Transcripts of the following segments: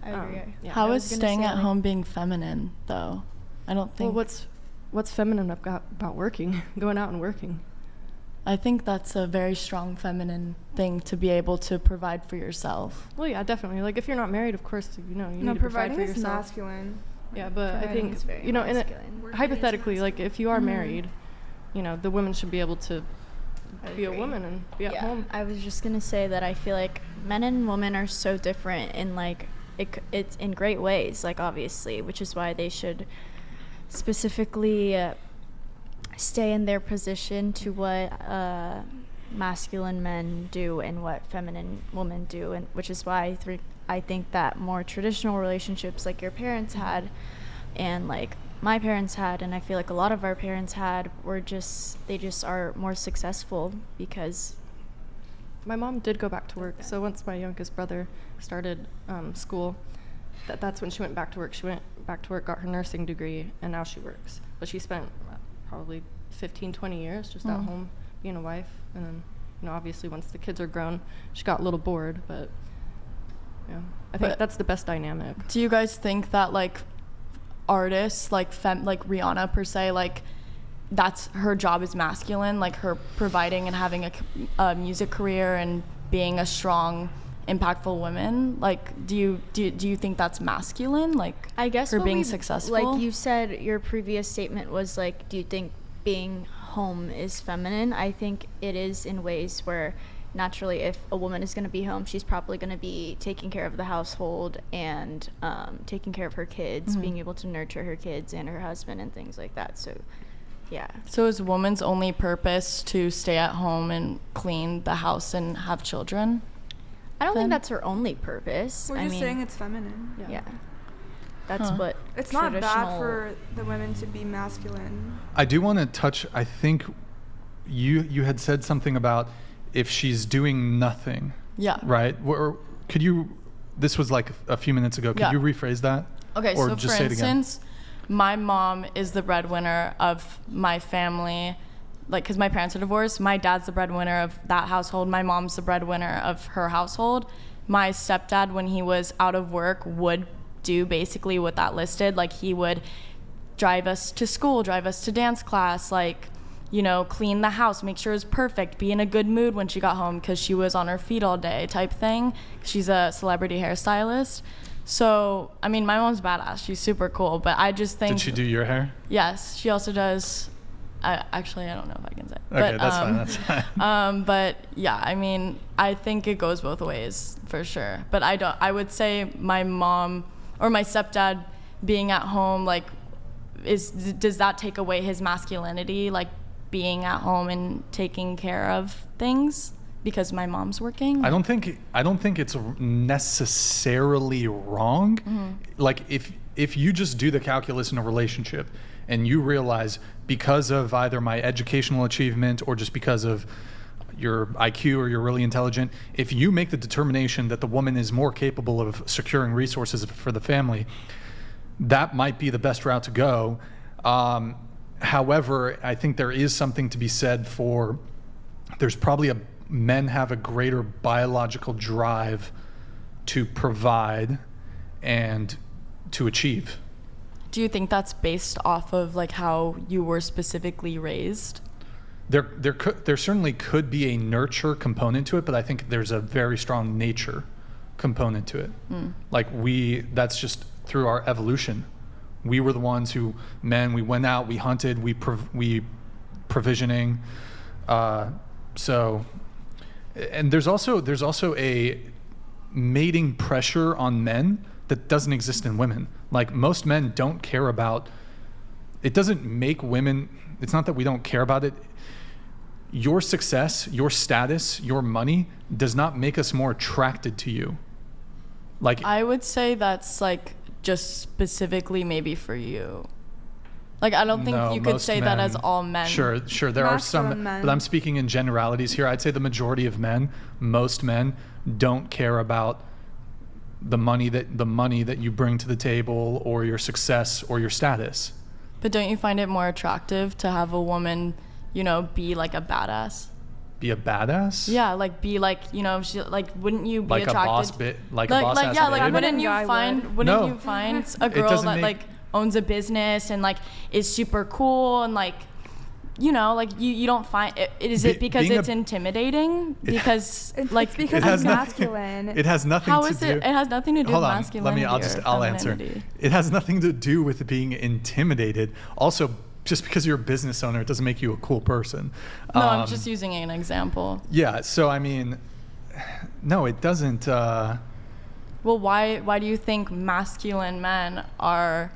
I agree. Yeah. How is staying at home being feminine, though? I don't think... Well, what's feminine about working, going out and working? I think that's a very strong feminine thing to be able to provide for yourself. Well, yeah, definitely. Like, if you're not married, of course, you need to provide for yourself. Masculine. Yeah, but I think, hypothetically, like, if you are married, the women should be able to be a woman and be at home. I was just gonna say that I feel like men and women are so different in, like, it's in great ways, like, obviously, which is why they should specifically stay in their position to what masculine men do and what feminine women do, and which is why I think that more traditional relationships like your parents had and like my parents had, and I feel like a lot of our parents had, they just are more successful because my mom did go back to work. So once my youngest brother started school, that's when she went back to work. She went back to work, got her nursing degree, and now she works. But she spent probably 15, 20 years just at home being a wife. And then, obviously once the kids are grown, she got a little bored, but yeah, I think that's the best dynamic. Do you guys think that, like, artists, like Rihanna per se, like, that's her job is masculine, like her providing and having a music career and being a strong, impactful woman? Like, do you think that's masculine? Like, I guess her being successful? Like you said, your previous statement was like, do you think being home is feminine? I think it is in ways where naturally if a woman is going to be home, she's probably going to be taking care of the household and taking care of her kids, being able to nurture her kids and her husband and things like that. So yeah. So is woman's only purpose to stay at home and clean the house and have children? I don't think that's her only purpose. We're just saying it's feminine. Yeah. That's what it's not bad for the women to be masculine. I do want to touch, I think you had said something about if she's doing nothing. Yeah. Right? Or could you, this was like a few minutes ago, could you rephrase that? Okay, or so just for say it again? instance, my mom is the breadwinner of my family, like, because my parents are divorced. My dad's the breadwinner of that household. My mom's the breadwinner of her household. My stepdad, when he was out of work, would do basically what that listed. Like, he would drive us to school, drive us to dance class, like, clean the house, make sure it was perfect, be in a good mood when she got home because she was on her feet all day type thing. She's a celebrity hairstylist. So, I mean, my mom's badass. She's super cool, but I just think... Did she do your hair? Yes, she also does... Actually, I don't know if I can say. Okay, that's fine. But yeah, I mean, I think it goes both ways for sure. But I would say my mom or my stepdad being at home, like, does that take away his masculinity, like being at home and taking care of things because my mom's working? I don't think it's necessarily wrong. Mm-hmm. Like, if you just do the calculus in a relationship and you realize, because of either my educational achievement or just because of your IQ or you're really intelligent, if you make the determination that the woman is more capable of securing resources for the family, that might be the best route to go. However, I think there is something to be said for, there's probably men have a greater biological drive to provide and to achieve. Do you think that's based off of, like, how you were specifically raised? There certainly could be a nurture component to it, but I think there's a very strong nature component to it. Like, that's just through our evolution. We were the ones we went out, we hunted, we provisioning. So, and there's also a mating pressure on men that doesn't exist in women. Like, most men don't care about, it doesn't make women, it's not that we don't care about it. Your success, your status, your money does not make us more attracted to you. Like, I would say that's, like, just specifically maybe for you. Like, I don't think you could say that as all men. Sure. There are some, but I'm speaking in generalities here. I'd say the majority of men, most men, don't care about the money that you bring to the table or your success or your status. But don't you find it more attractive to have a woman, be like a badass? be a badass? Yeah, like be like, you know, she like, wouldn't you be Like a attracted? boss bit, like a boss ass yeah, like babe? wouldn't you Guy find would. wouldn't No. you find a It girl doesn't that make- like owns a business and like is super cool and like, you know, like you don't find it, is it because Being it's intimidating? Because It's like because has it's nothing- masculine. It has nothing how to is do. it? It has nothing to do Hold with on. masculinity. I'll or answer. femininity. It has nothing to do with being intimidated. Also, just because you're a business owner, it doesn't make you a cool person. No, I'm just using an example. Yeah. So I mean, no, it doesn't. Well, why do you think masculine men are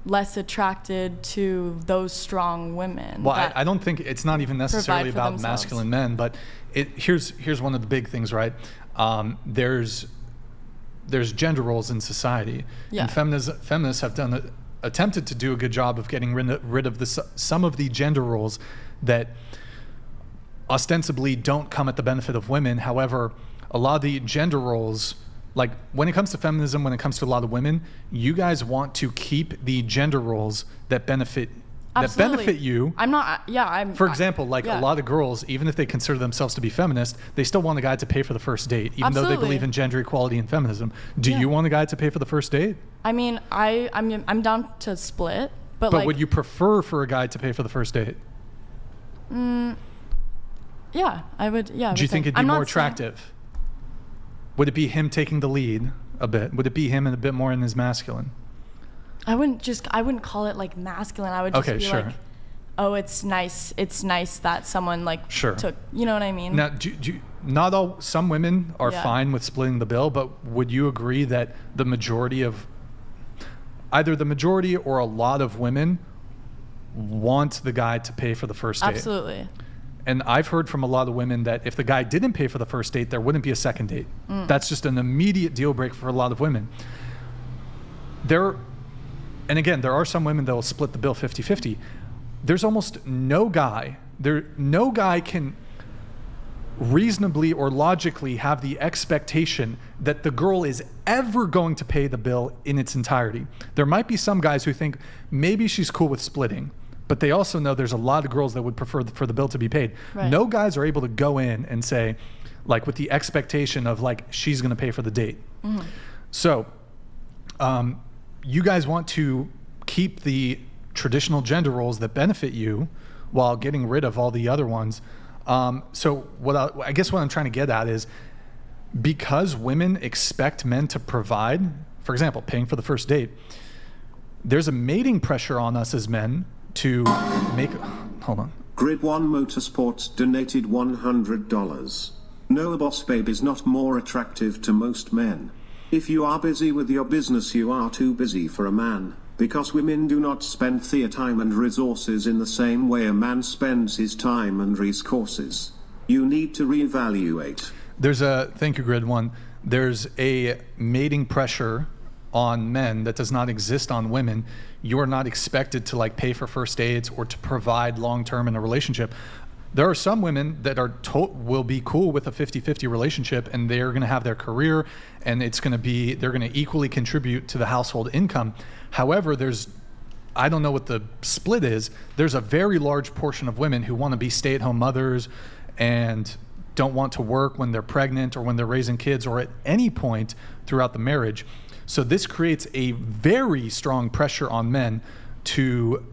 less attracted to those strong women? Well, that I don't think it's not even necessarily provide for about themselves? masculine men, but here's one of the big things, right? There's gender roles in society, Yeah. and feminists have attempted to do a good job of getting rid of some of the gender roles that ostensibly don't come at the benefit of women. However, a lot of the gender roles, like when it comes to feminism, when it comes to a lot of women, you guys want to keep the gender roles that benefit Absolutely. you. I'm not. Yeah, I'm. For example, like yeah. a lot of girls, even if they consider themselves to be feminist, they still want a guy to pay for the first date, even though they Absolutely. believe in gender equality and feminism. Do Yeah. you want a guy to pay for the first date? I mean, I'm down to split, but But like, would you prefer for a guy to pay for the first date? yeah, I would. Yeah. I Do you would think say- it'd be I'm not more saying- attractive? Would it be him taking the lead a bit? Would it be him and a bit more in his masculine? I wouldn't call it like masculine. I would just Okay, be sure. like, oh, it's nice. It's nice that someone like Sure. took. You know what I mean? Now, not all, some women are Yeah. fine with splitting the bill, but would you agree that the majority of, either the majority or a lot of women want the guy to pay for the first date? Absolutely. And I've heard from a lot of women that if the guy didn't pay for the first date, there wouldn't be a second date. That's just an immediate deal breaker for a lot of women. And again, there are some women that will split the bill 50-50. There's almost no guy can reasonably or logically have the expectation that the girl is ever going to pay the bill in its entirety. There might be some guys who think maybe she's cool with splitting, but they also know there's a lot of girls that would prefer for the bill to be paid. Right. No guys are able to go in and say, like, with the expectation of like she's going to pay for the date. So you guys want to keep the traditional gender roles that benefit you while getting rid of all the other ones. So I guess what I'm trying to get at is, because women expect men to provide, for example, paying for the first date, there's a mating pressure on us as men to make, hold on. Grid 1 Motorsports donated $100. No, a boss babe is not more attractive to most men. If you are busy with your business, you are too busy for a man, because women do not spend their time and resources in the same way a man spends his time and resources. You need to reevaluate. Thank you, Grid 1. There's a mating pressure on men that does not exist on women. You are not expected to like pay for first dates or to provide long-term in a relationship. There are some women that will be cool with a 50-50 relationship, and they're going to have their career, and they're going to equally contribute to the household income. However, I don't know what the split is. There's a very large portion of women who want to be stay-at-home mothers and don't want to work when they're pregnant or when they're raising kids or at any point throughout the marriage. So this creates a very strong pressure on men to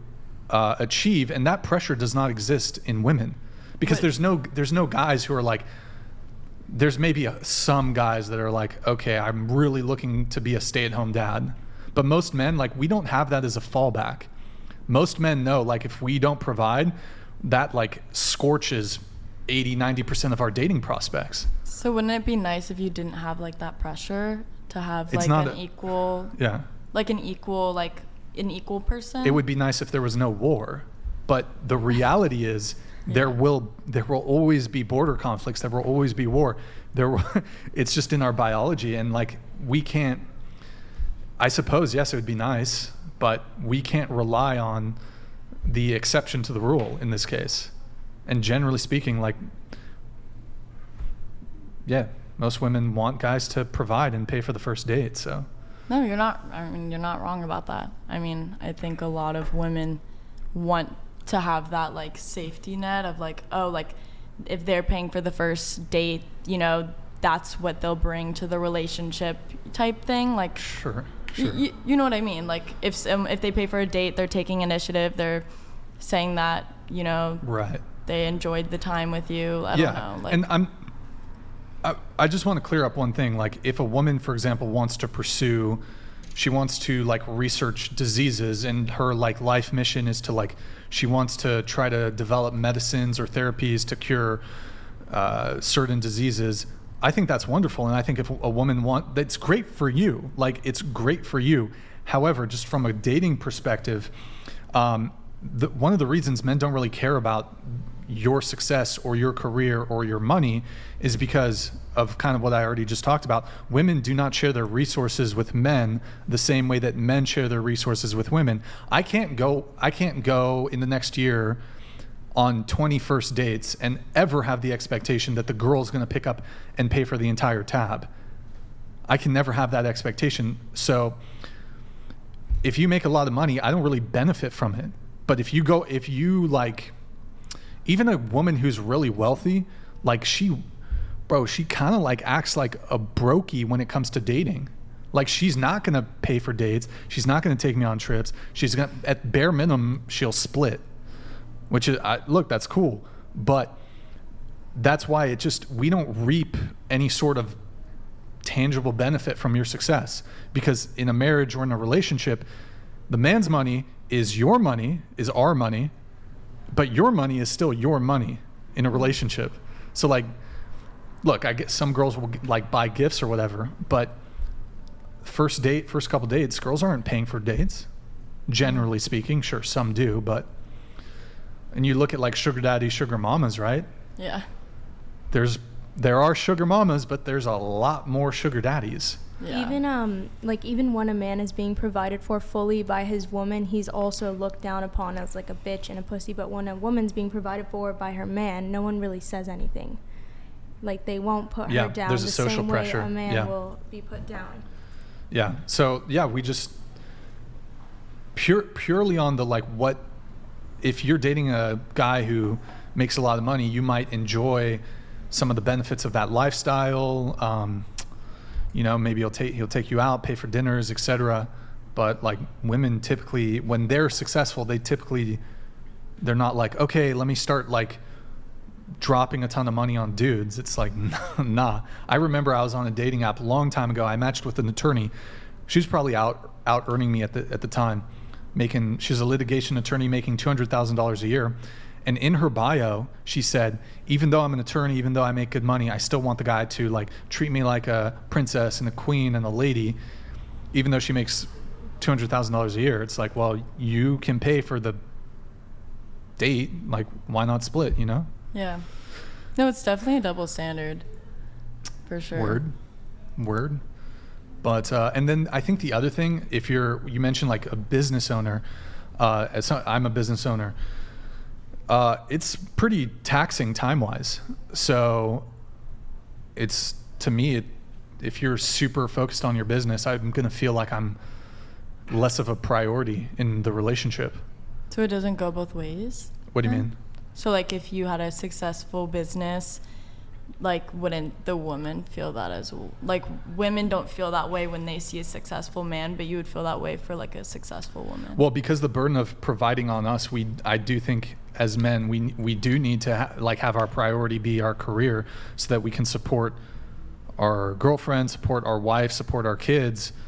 achieve, and that pressure does not exist in women, because there's no guys who are like, there's maybe some guys that are like, okay, I'm really looking to be a stay-at-home dad, but most men, like, we don't have that as a fallback. Most men know, like, if we don't provide, that like scorches 80-90% of our dating prospects. So wouldn't it be nice if you didn't have like that pressure to have It's like not an equal person? It would be nice if there was no war, but the reality is there will always be border conflicts. There will always be war. It's just in our biology, and like we can't. I suppose yes, it would be nice, but we can't rely on the exception to the rule in this case. And generally speaking, like, yeah, most women want guys to provide and pay for the first date. So. No, you're not. I mean, you're not wrong about that. I mean, I think a lot of women want to have that like safety net of like, oh, like if they're paying for the first date, you know, that's what they'll bring to the relationship type thing. Like, Sure. you know what I mean? Like, if they pay for a date, they're taking initiative. They're saying that, you know, Right. they enjoyed the time with you. I don't know. Like, And I just want to clear up one thing. Like, if a woman, for example, wants to like research diseases, and her like life mission is to like, she wants to try to develop medicines or therapies to cure certain diseases. I think that's wonderful. And I think if a woman that's great for you. Like, it's great for you. However, just from a dating perspective, one of the reasons men don't really care about your success or your career or your money is because of kind of what I already just talked about. Women do not share their resources with men the same way that men share their resources with women. I can't go in the next year on 20 first dates and ever have the expectation that the girl's going to pick up and pay for the entire tab. I can never have that expectation. So if you make a lot of money, I don't really benefit from it. But if you like, even a woman who's really wealthy, like she kind of like acts like a brokey when it comes to dating. Like, she's not going to pay for dates. She's not going to take me on trips. She's going to, at bare minimum, she'll split, which is, look, that's cool. But that's why we don't reap any sort of tangible benefit from your success. Because in a marriage or in a relationship, the man's money is your money, is our money, but your money is still your money in a relationship. So like, look, I guess some girls will like buy gifts or whatever, but first couple dates, girls aren't paying for dates, generally speaking. Sure, some do, but, and you look at like sugar daddy, sugar mamas, right? yeah. There are sugar mamas, but there's a lot more sugar daddies. Yeah. Even when a man is being provided for fully by his woman, he's also looked down upon as like a bitch and a pussy. But when a woman's being provided for by her man, no one really says anything. Like, they won't put her down there's the a social same pressure. way a man Yeah. will be put down. Yeah. So yeah, we just purely on the like, what if you're dating a guy who makes a lot of money, you might enjoy some of the benefits of that lifestyle. You know, maybe he'll take you out, pay for dinners, etc. But like, women typically, when they're successful, they're not like, okay, let me start like dropping a ton of money on dudes. It's like, nah. I remember I was on a dating app a long time ago. I matched with an attorney. She was probably out earning me at the time. She's a litigation attorney making $200,000 a year. And in her bio, she said, even though I'm an attorney, even though I make good money, I still want the guy to like treat me like a princess and a queen and a lady, even though she makes $200,000 a year. It's like, well, you can pay for the date. Like, why not split, you know? Yeah. No, it's definitely a double standard, for sure. Word. But, and then I think the other thing, if you mentioned like a business owner, I'm a business owner, it's pretty taxing time-wise. So it's, to me, if you're super focused on your business, I'm going to feel like I'm less of a priority in the relationship. So it doesn't go both ways? What do you mean? So like, if you had a successful business, like, wouldn't the woman feel that as well? Like, women don't feel that way when they see a successful man, but you would feel that way for like a successful woman. Well, because the burden of providing on us, I do think as men, we do need to have our priority be our career, so that we can support our girlfriend, support our wife, support our kids,